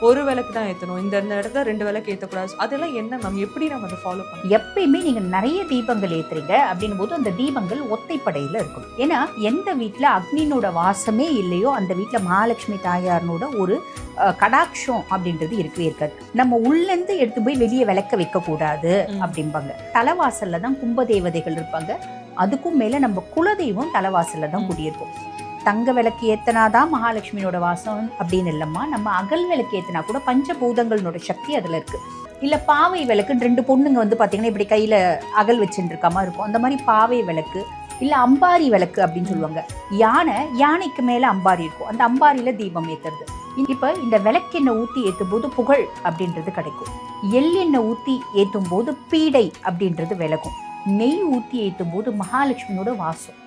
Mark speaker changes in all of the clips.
Speaker 1: ஒரு விளக்கு தான் ஏற்றணும், இந்த இடத்துல 2 விளக்கு ஏற்றக்கூடாது. அதெல்லாம் என்ன மேம்? எப்படி நம்ம அதை ஃபாலோ பண்ணணும்?
Speaker 2: எப்பயுமே நீங்க நிறைய தீபங்கள் ஏத்துறீங்க அப்படின்னும் போது அந்த தீபங்கள் ஒத்தைப்படையில இருக்கணும். ஏன்னா எந்த வீட்டுல அக்னினோட வாசமே இல்லையோ அந்த வீட்டுல மகாலட்சுமி தாயாரனோட ஒரு கடாட்சம் அப்படின்றது இருக்கவே இருக்காது. நம்ம உள்ளேருந்து எடுத்து போய் வெளியே விளக்க வைக்க கூடாது அப்படிம்பாங்க. தலைவாசல்ல தான் கும்பதேவதைகள் இருப்பாங்க. அதுக்கும் மேல நம்ம குலதெய்வம் தலைவாசல்ல தான் குடியிருக்கும். தங்க விளக்கு ஏத்தனாதான் மகாலட்சுமியோட வாசம் அப்படின்னு இல்லம்மா. நம்ம அகல் விளக்கு ஏத்தனா கூட பஞ்சபூதங்களோட சக்தி அதுல இருக்கு. இல்ல பாவை விளக்கு 2 பொண்ணுங்க வந்து பாத்தீங்கன்னா இப்படி கையில அகல் வச்சுட்டு இருக்காம இருக்கும். அந்த மாதிரி பாவை விளக்கு, இல்ல அம்பாரி விளக்கு அப்படின்னு சொல்லுவாங்க. யானைக்கு மேல அம்பாரி இருக்கும். அந்த அம்பாரியில தீபம் ஏத்துறது. இப்ப இந்த விளக்கெண்ணெய் ஊத்தி ஏத்தும் போது புகழ் அப்படின்றது கிடைக்கும். எள்ளெண்ணெய் ஊத்தி ஏத்தும் போது பீடை அப்படின்றது விலகும். நெய் ஊத்தி ஏத்தும் போது மகாலட்சுமியோட வாசம்.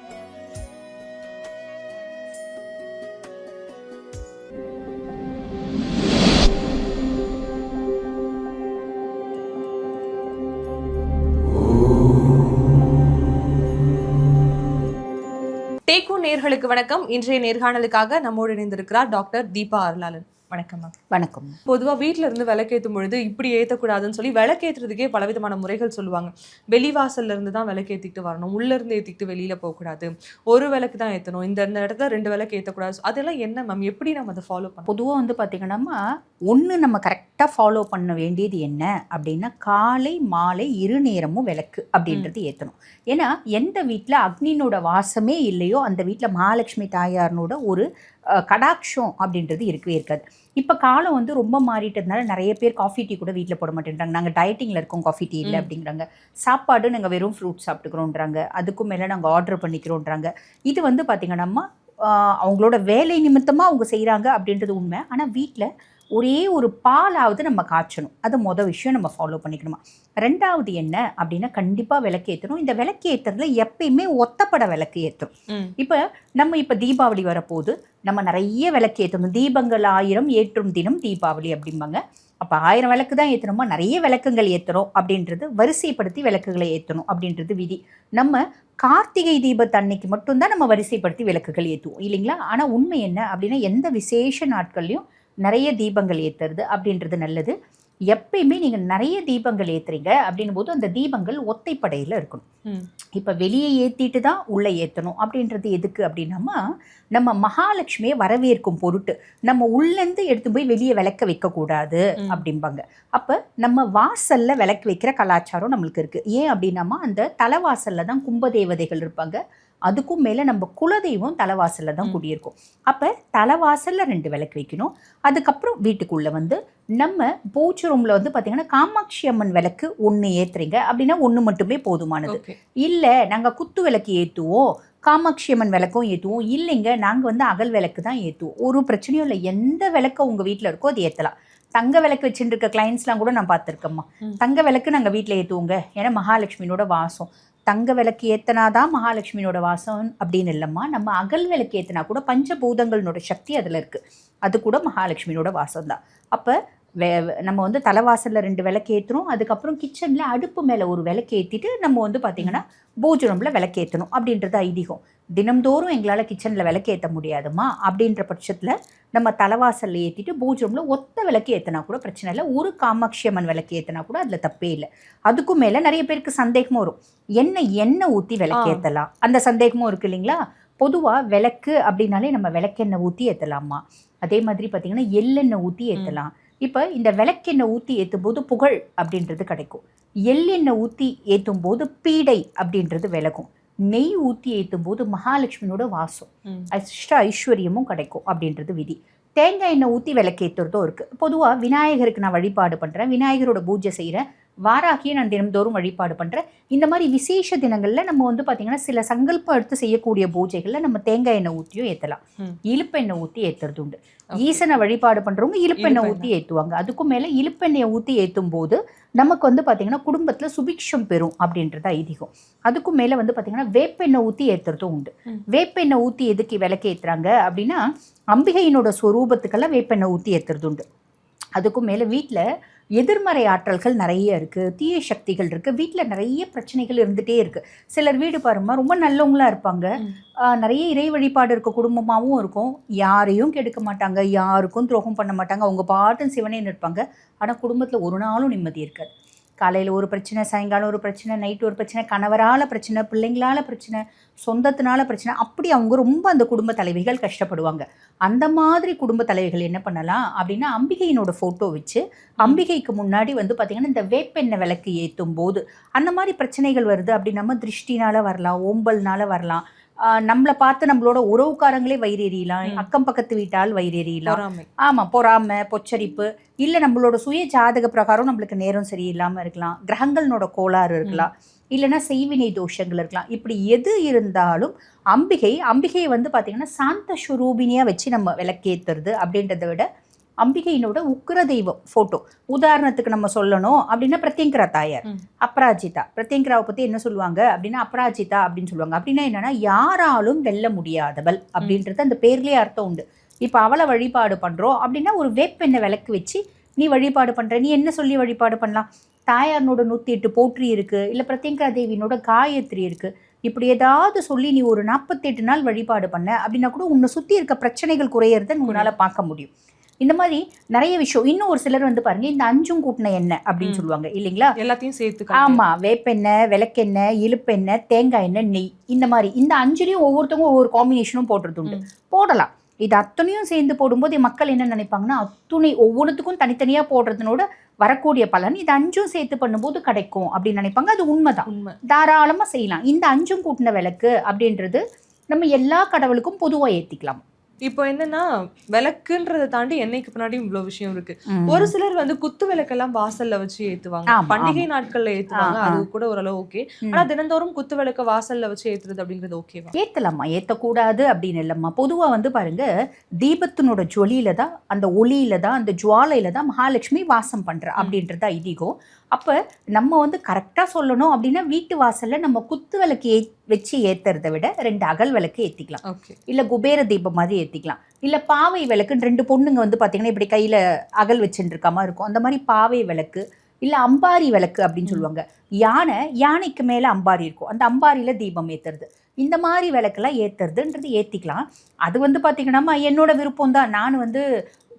Speaker 1: டேக்கு நேர்களுக்கு வணக்கம். இன்றைய நேர்காணலுக்காக நம்மோடு இணைந்திருக்கிறார் டாக்டர் தீபா அருளாளன். வணக்கம் மேம்.
Speaker 2: வணக்கம்.
Speaker 1: பொதுவாக வீட்டில இருந்து விளக்கேற்றும் பொழுது இப்படி ஏற்றக்கூடாதுன்னு சொல்லி விளக்கேற்றுறதுக்கே பலவிதமான முறைகள் சொல்லுவாங்க. வெளிவாசல்ல இருந்து தான் விளக்கேற்றிட்டு வரணும், உள்ள இருந்து ஏற்றிட்டு வெளியில போகக்கூடாது, ஒரு விளக்கு தான் ஏற்றணும், இந்த இடத்துல 2 விளக்கு ஏற்றக்கூடாது. அதெல்லாம் என்ன மேம்? எப்படி நம்ம அதை ஃபாலோ பண்ணணும்?
Speaker 2: பொதுவாக வந்து பார்த்தீங்கன்னா ஒன்று நம்ம கரெக்டாக ஃபாலோ பண்ண வேண்டியது என்ன அப்படின்னா காலை மாலை 2 நேரமும் விளக்கு அப்படின்றது ஏற்றணும். ஏன்னா எந்த வீட்டில் அக்னினோட வாசமே இல்லையோ அந்த வீட்டில் மகாலட்சுமி தாயாரனோட ஒரு கடாட்சம் அப்படின்றது இருக்கவே இருக்காது. இப்போ காலம் வந்து ரொம்ப மாறிட்டதுனால நிறைய பேர் காஃபி டீ கூட வீட்டில் போட மாட்டேன்றாங்க. நாங்கள் டயட்டிங்கில் இருக்கோம், காஃபி டீ இல்லை அப்படிங்கிறாங்க. சாப்பாடு நாங்கள் வெறும் ஃப்ரூட்ஸ் சாப்பிட்டுக்கிறோன்றாங்க. அதுக்கும் மேலே நாங்கள் ஆர்டர் பண்ணிக்கிறோன்றாங்க. இது வந்து பார்த்திங்கன்னா அவங்களோட வேலை நிமித்தமாக அவங்க செய்கிறாங்க அப்படின்றது உண்மை. ஆனால் வீட்டில் ஒரே ஒரு பாலாவது நம்ம காய்ச்சணும். அது விஷயம் நம்ம ஃபாலோ பண்ணிக்கணுமா. 2வது என்ன அப்படின்னா கண்டிப்பாக விளக்கு ஏற்றணும். இந்த விளக்கு ஏற்றுறதுல எப்பயுமே ஒத்தப்பட விளக்கு ஏற்றணும். இப்போ தீபாவளி வரப்போது நம்ம நிறைய விளக்கு ஏற்றணும். தீபங்கள் 1000 ஏற்றும் தினம் தீபாவளி அப்படிம்பாங்க. அப்போ 1000 விளக்கு தான் ஏற்றணுமா, நிறைய விளக்குகள் ஏற்றுறோம் அப்படின்றது வரிசைப்படுத்தி விளக்குகளை ஏற்றணும் அப்படின்றது விதி. நம்ம கார்த்திகை தீபத்தன்னைக்கு மட்டும்தான் நம்ம வரிசைப்படுத்தி விளக்குகள் ஏற்றுவோம் இல்லைங்களா. ஆனால் உண்மை என்ன அப்படின்னா எந்த விசேஷ நாட்கள்லையும் நிறைய தீபங்கள் ஏற்றுறது அப்படின்றது நல்லது. எப்பயுமே நீங்கள் நிறைய தீபங்கள் ஏற்றுறீங்க அப்படின்னும் போது அந்த தீபங்கள் ஒத்தைப்படையில் இருக்கணும். இப்போ வெளியே ஏற்றிட்டு தான் உள்ளே ஏற்றணும் அப்படின்றது எதுக்கு அப்படின்னா நம்ம மகாலட்சுமியை வரவேற்கும் பொருட்டு நம்ம உள்ளேருந்து எடுத்து போய் வெளியே விளக்க வைக்கக்கூடாது அப்படிம்பாங்க. அப்போ நம்ம வாசலில் விளக்கு வைக்கிற கலாச்சாரம் நம்மளுக்கு இருக்குது. ஏன் அப்படின்னா அந்த தலைவாசலில் தான் கும்பதேவதைகள் இருப்பாங்க. அதுக்கும் மேலே நம்ம குலதெய்வம் தலைவாசலில் தான் குடியிருக்கும். அப்போ தலைவாசலில் 2 விளக்கு வைக்கணும். அதுக்கப்புறம் வீட்டுக்குள்ளே வந்து நம்ம பூஜை ரூமில் வந்து பார்த்திங்கன்னா காமாட்சி அம்மன் விளக்கு 1 ஏற்றுறீங்க அப்படின்னா 1 மட்டுமே போதுமானது. இல்லை நாங்கள் குத்து விளக்கு ஏற்றுவோம், காமாட்சி அம்மன் விளக்கும் ஏற்றுவோம், இல்லைங்க நாங்கள் வந்து அகல் விளக்கு தான் ஏற்றுவோம், ஒரு பிரச்சனையும் இல்லை. எந்த விளக்கு உங்கள் வீட்டில் இருக்கோ அது ஏற்றலாம். தங்க விளக்கு வச்சுட்டு இருக்க கிளைண்ட்ஸ்லாம் கூட நான் பார்த்துருக்கேம்மா. தங்க விளக்கு நாங்கள் வீட்டில் ஏற்றுவோங்க, ஏன்னா மகாலட்சுமியோட வாசம். தங்க விளக்கு ஏத்தனாதான் மகாலட்சுமியோட வாசம் அப்படின்னு இல்லைம்மா. நம்ம அகல் விளக்கு ஏற்றினா கூட பஞ்சபூதங்களோட சக்தி அதில் இருக்குது. அது கூட மகாலட்சுமியோட வாசம் தான். அப்போ நம்ம வந்து தலைவாசலில் 2 விளக்கு ஏற்றுறோம். அதுக்கப்புறம் கிச்சனில் அடுப்பு மேலே ஒரு விளக்கு ஏற்றிட்டு நம்ம வந்து பார்த்திங்கன்னா பூஜை ரூமில் விளக்கு ஏற்றணும் அப்படின்றது ஐதீகம். தினம்தோறும் எங்களால் கிச்சனில் விளக்கு ஏற்ற முடியாதுமா அப்படின்ற பட்சத்தில் நம்ம தலைவாசலில் ஏற்றிட்டு பூஜை ரூமில் ஒத்த விளக்கு ஏற்றினா கூட பிரச்சனை இல்லை. ஒரு காமாட்சி அம்மன் விளக்கு ஏற்றினா கூட அதில் தப்பே இல்லை. அதுக்கும் மேலே நிறைய பேருக்கு சந்தேகமும் வரும், எண்ணெய் ஊற்றி விளக்கு ஏற்றலாம், அந்த சந்தேகமும் இருக்குது இல்லைங்களா. பொதுவாக விளக்கு அப்படின்னாலே நம்ம விளக்கெண்ணெய் ஊற்றி ஏற்றலாமா. அதே மாதிரி பார்த்திங்கன்னா எள்ளெண்ணெய் ஊற்றி ஏற்றலாம். இப்போ இந்த விளக்கெண்ணெய் ஊற்றி ஏற்றும் போது புகழ் அப்படின்றது கிடைக்கும். எள்ளெண்ணெய் ஊற்றி ஏற்றும் போது பீடை அப்படின்றது விலகும். நெய் ஊற்றி ஏற்றும் போது மகாலட்சுமியோட வாசம், ஐஸ்வர்யமும் கிடைக்கும் அப்படின்றது விதி. தேங்காய் எண்ணெய் ஊற்றி விளக்கேற்றுறதும் இருக்குது. பொதுவாக விநாயகருக்கு நான் வழிபாடு பண்ணுறேன், விநாயகரோட பூஜை செய்கிறேன், வாராகியை நான் தினம்தோறும் வழிபாடு பண்ணுறேன். இந்த மாதிரி விசேஷ தினங்களில் நம்ம வந்து பார்த்திங்கன்னா சில சங்கல்பம் எடுத்து செய்யக்கூடிய பூஜைகளில் நம்ம தேங்காய் எண்ணெய் ஊற்றியும் ஏற்றலாம். இழுப்பெண்ணெய் ஊற்றி ஏற்றுறது உண்டு. ஈசனை வழிபாடு பண்ணுறவங்க இழுப்பெண்ணெய் ஊற்றி ஏற்றுவாங்க. அதுக்கும் மேலே இழுப்பெண்ணெயை ஊற்றி ஏற்றும் போது நமக்கு வந்து பார்த்திங்கன்னா குடும்பத்தில் சுபிக்ஷம் பெறும் அப்படின்றது ஐதீகம். அதுக்கும் மேலே வந்து பார்த்திங்கன்னா வேப்பெண்ணெய் ஊற்றி ஏற்றுறதும் உண்டு. வேப்பெண்ணெய் ஊற்றி எதுக்கு விளக்கு ஏற்றுறாங்க அப்படின்னா அம்பிகையினோட ஸ்வரூபத்துக்கெல்லாம் வேப்பெண்ணெய் ஊற்றி ஏற்றுறது உண்டு. அதுக்கும் மேலே வீட்டில் எதிர்மறை ஆற்றல்கள் நிறைய இருக்குது, தீய சக்திகள் இருக்குது, வீட்டில் நிறைய பிரச்சனைகள் இருந்துகிட்டே இருக்குது. சிலர் வீடு பாருமா ரொம்ப நல்லவங்களா இருப்பாங்க, நிறைய இறை வழிபாடு இருக்க குடும்பமாகவும் இருக்கும், யாரையும் கெடுக்க மாட்டாங்க, யாருக்கும் துரோகம் பண்ண மாட்டாங்க, அவங்க பாட்டும் சிவனேன்னு இருப்பாங்க. ஆனால் குடும்பத்தில் ஒரு நாளும் நிம்மதி இருக்காது. காலையில் ஒரு பிரச்சனை, சாயங்காலம் ஒரு பிரச்சனை, நைட்டு ஒரு பிரச்சனை, கணவரால் பிரச்சனை, பிள்ளைங்களால் பிரச்சனை, சொந்தத்தினால பிரச்சனை, அப்படி அவங்க ரொம்ப அந்த குடும்ப தலைவிகள் கஷ்டப்படுவாங்க. அந்த மாதிரி குடும்ப தலைவிகள் என்ன பண்ணலாம் அப்படின்னா, அம்பிகையினோட ஃபோட்டோ வச்சு அம்பிகைக்கு முன்னாடி வந்து பார்த்திங்கன்னா இந்த வேப்பெண்ணெய் விளக்கு ஏற்றும் போது அந்த மாதிரி பிரச்சனைகள் வருது அப்படி நம்ம திருஷ்டினால் வரலாம், ஓம்பல்னால வரலாம், நம்மளை பார்த்து நம்மளோட உறவுக்காரங்களே வயிறெறியலாம், அக்கம் பக்கத்து வீட்டால் வயிறெறியலாம், ஆமாம் பொறாமை, பொச்சரிப்பு, இல்லை நம்மளோட சுய ஜாதக பிரகாரம் நம்மளுக்கு நேரம் சரியில்லாமல் இருக்கலாம், கிரகங்களோட கோளாறு இருக்கலாம், இல்லைன்னா செய்வினை தோஷங்கள் இருக்கலாம். இப்படி எது இருந்தாலும் அம்பிகையை வந்து பார்த்திங்கன்னா சாந்த ஸ்வரூபினியாக வச்சு நம்ம விளக்கேற்றுறது அப்படின்றத விட அம்பிகையினோட உக்கிர தெய்வம் ஃபோட்டோ, உதாரணத்துக்கு நம்ம சொல்லணும் அப்படின்னா பிரத்யங்கரா தாயார், அப்ராஜிதா. பிரத்யங்கராவை பற்றி என்ன சொல்லுவாங்க அப்படின்னா அப்ராஜிதா அப்படின்னு சொல்லுவாங்க. அப்படின்னா என்னென்னா யாராலும் வெல்ல முடியாதவள் அப்படின்றது அந்த பேர்லேயே அர்த்தம் உண்டு. இப்போ அவளை வழிபாடு பண்ணுறோம் அப்படின்னா ஒரு வேப்பெண்ணெய் விளக்கு வச்சு நீ வழிபாடு பண்ணுற, நீ என்ன சொல்லி வழிபாடு பண்ணலாம்? தாயார்னோட 108 போற்றி இருக்குது, இல்லை பிரத்யங்கரா தேவியினோட காயத்ரி இருக்குது. இப்படி ஏதாவது சொல்லி நீ ஒரு 48 நாள் வழிபாடு பண்ண அப்படின்னா கூட உன்னை சுற்றி இருக்க பிரச்சனைகள் குறையிறத உங்களால் பார்க்க முடியும். இந்த மாதிரி நிறைய விஷயம். இன்னும் ஒரு சிலர் வந்து பாருங்க, இந்த 5 கூட்டின எண்ணெய் அப்படின்னு சொல்லுவாங்க இல்லைங்களா, எல்லாத்தையும் சேர்த்து. ஆமாம், வேப்பெண்ணெய், விளக்கெண்ணெய், இழுப்பெண்ணெய், தேங்காய் எண்ணெய், நெய், இந்த மாதிரி இந்த 5லையும் ஒவ்வொருத்தவங்க ஒவ்வொரு காம்பினேஷனும் போடுறது உண்டு. போடலாம். இது அத்தனையும் சேர்ந்து போடும்போது மக்கள் என்ன நினைப்பாங்கன்னா, ஒவ்வொன்றுத்துக்கும் தனித்தனியாக போடுறதுனோட வரக்கூடிய பலன் இது 5ம் சேர்த்து பண்ணும்போது கிடைக்கும் அப்படின்னு நினைப்பாங்க. அது உண்மைதான், தாராளமாக செய்யலாம். இந்த 5ம் கூட்டின விளக்கு அப்படின்றது நம்ம எல்லா கடவுளுக்கும் பொதுவாக ஏற்றிக்கலாம்.
Speaker 1: இப்போ என்னன்னா விளக்குன்றதை தாண்டி எண்ணெய்க்கு பின்னாடி இவ்வளவு விஷயம் இருக்கு. ஒரு சிலர் வந்து குத்து விளக்கெல்லாம் வாசல்ல வச்சு ஏத்துவாங்க, பண்டிகை நாட்கள்ல ஏத்துவாங்க, அது கூட ஓரளவு ஓகே. ஆனா தினந்தோறும் குத்து விளக்க வாசல்ல வச்சு ஏத்துறது அப்படிங்கிறது ஓகேவா?
Speaker 2: ஏத்தலாமா, ஏத்தக்கூடாது அப்படின்னு இல்லம்மா. பொதுவா வந்து பாருங்க, தீபத்தினோட ஜொலியில தான், அந்த ஒளியில தான், அந்த ஜுவாலையில தான் மகாலட்சுமி வாசம் பண்ற அப்படின்றது ஐதீகம். அப்போ நம்ம வந்து கரெக்டாக சொல்லணும் அப்படின்னா வீட்டு வாசலில் நம்ம குத்து விளக்கு வச்சு ஏற்றுறத விட 2 அகல் விளக்கு ஏற்றிக்கலாம், இல்லை குபேர தீபம் மாதிரி ஏற்றிக்கலாம், இல்லை பாவை விளக்குன்னு 2 பொண்ணுங்க வந்து பார்த்திங்கன்னா இப்படி கையில் அகல் வச்சுட்டு இருக்க மாதிரி இருக்கும், அந்த மாதிரி பாவை விளக்கு, இல்லை அம்பாரி விளக்கு அப்படின்னு சொல்லுவாங்க. யானைக்கு மேலே அம்பாரி இருக்கும், அந்த அம்பாரியில் தீபம் ஏற்றுறது, இந்த மாதிரி விளக்கெல்லாம் ஏற்றுறதுன்றது ஏற்றிக்கலாம். அது வந்து பார்த்திங்கன்னா என்னோட விருப்பம் தான். நான் வந்து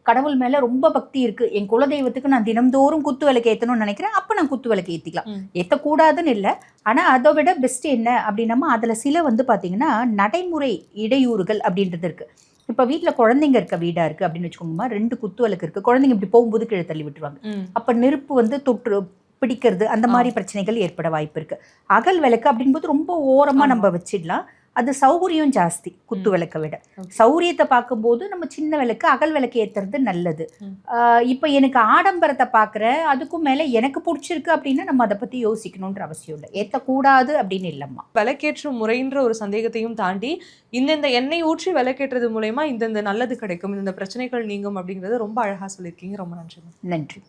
Speaker 2: கடவுள் மேலே ரொம்ப பக்தி இருக்குது, என் குலதெய்வத்துக்கு நான் தினந்தோறும் குத்து விளக்கு ஏற்றணும்னு நினைக்கிறேன், அப்போ நான் குத்து விளக்கு ஏற்றிக்கலாம். ஏற்றக்கூடாதுன்னு இல்லை, ஆனால் அதை விட பெஸ்ட் என்ன அப்படின்னா அதில் சில வந்து பார்த்திங்கன்னா நடைமுறை இடையூறுகள் அப்படின்றது இருக்குது. இப்போ வீட்டில் குழந்தைங்க இருக்க வீடாக இருக்குது அப்படின்னு வச்சுக்கோங்கம்மா, 2 குத்து விளக்கு இருக்குது, குழந்தைங்க இப்படி போகும்போது கீழே தள்ளி விட்டுருவாங்க, அப்போ நெருப்பு வந்து தொற்று பிடிக்கிறது, அந்த மாதிரி பிரச்சனைகள் ஏற்பட வாய்ப்பு இருக்குது. அகல் விளக்கு அப்படின்போது ரொம்ப ஓரமாக நம்ம வச்சிடலாம், அது சௌகரியம் ஜாஸ்தி குத்து விளக்கை விட. சௌகரியத்தை பார்க்கும்போது நம்ம சின்ன விளக்கு, அகல் விளக்கு ஏற்றுறது நல்லது. இப்போ எனக்கு ஆடம்பரத்தை பார்க்குறேன், அதுக்கும் மேலே எனக்கு பிடிச்சிருக்கு அப்படின்னா நம்ம அதை பற்றி யோசிக்கணுன்ற அவசியம் இல்லை, ஏற்றக்கூடாது அப்படின்னு இல்லைம்மா.
Speaker 1: விளக்கேற்றும் முறைன்ற ஒரு சந்தேகத்தையும் தாண்டி இந்த எண்ணெய் ஊற்றி விளக்கேற்றது மூலயமா இந்த நல்லது கிடைக்கும், இந்த பிரச்சனைகள் நீங்கும் அப்படிங்கிறத ரொம்ப அழகாக சொல்லியிருக்கீங்க. ரொம்ப நன்றி.
Speaker 2: நன்றி.